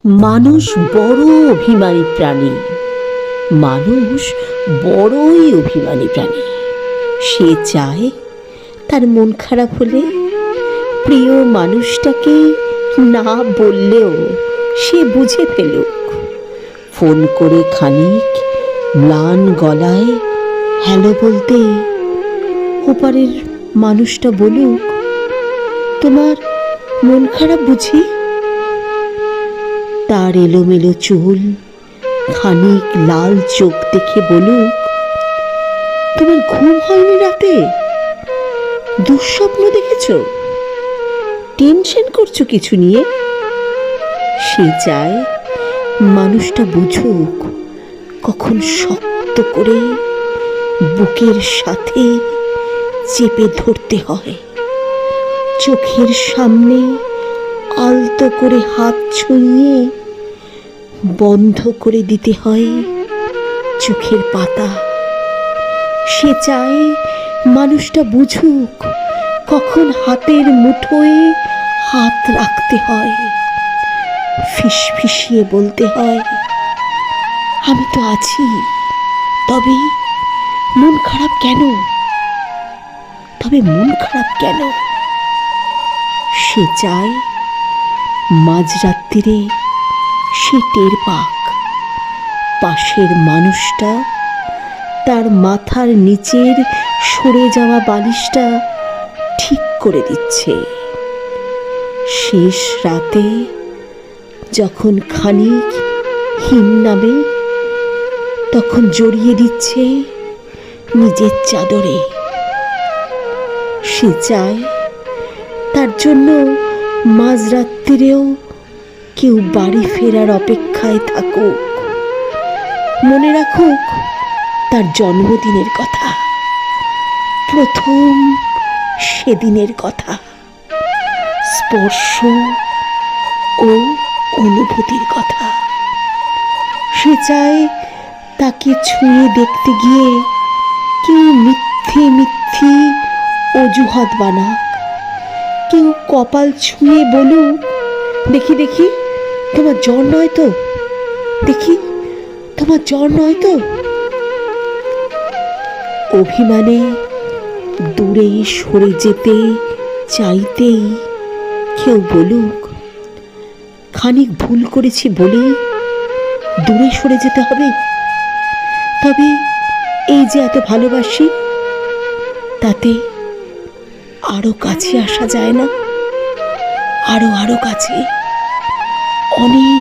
মানুষ বড় অভিমানী প্রাণী। মানুষ বড়ই অভিমানী প্রাণী। সে চায় তার মন খারাপ হলে প্রিয় মানুষটাকে না বললেও সে বুঝে ফেলুক। ফোন করে খানিক ম্লান গলায় হ্যালো বলতে ওপারের মানুষটা বলুক, তোমার মন খারাপ বুঝি? তার এলোমেলো চুল, খানিক লাল চোখ দেখে বলুক, তোমার ঘুম হয়নি রাতে? দুঃস্বপ্ন দেখেছ? টেনশন করছো কিছু নিয়ে? সে চায় মানুষটা বুঝুক কখন শক্ত করে বুকের সাথে চেপে ধরতে হয়, চোখের সামনে আলতো করে হাত ছুঁয়ে বন্ধ করে দিতে হয় চোখের পাতা। সে চায় মানুষটা বুঝুক কখন হাতের মুঠোয় হাত রাখতে হয়, ফিসফিসিয়ে বলতে হয়, আমি তো আছি, তবে মন খারাপ কেন? মন খারাপ কেন? সে চায় মাঝরাত্রিরে সে টের পাক পাশের মানুষটা তার মাথার নিচের সরে যাওয়া বালিশটা ঠিক করে দিচ্ছে। শেষ রাতে যখন খানিক হিম নামে তখন জড়িয়ে দিচ্ছে নিজের চাদরে। সে চায় তার জন্য মাঝরাত্রিরেও কেউ বাড়ি ফেরার অপেক্ষায় থাকুক, মনে রাখুক তার জন্মদিনের কথা, প্রথম সেদিনের কথা, স্পর্শ ও অনুভূতির কথা। সে চায় তাকে ছুঁয়ে দেখতে গিয়ে কেউ মিথ্যে মিথ্যে অজুহাত বানাক, কেউ কপাল ছুঁয়ে বলুক, দেখি দেখি তোমার জ্বর নয় তো, দেখি তোমার জ্বর নয় তো। অভিমানে দূরে সরে যেতে চাইতেই কেউ বলুক, খানিক ভুল করেছি বলেই দূরে সরে যেতে হবে? তবে এই যে এত ভালোবাসি, তাতে আরো কাছে আসা যায় না? আরো কাছে, অনেক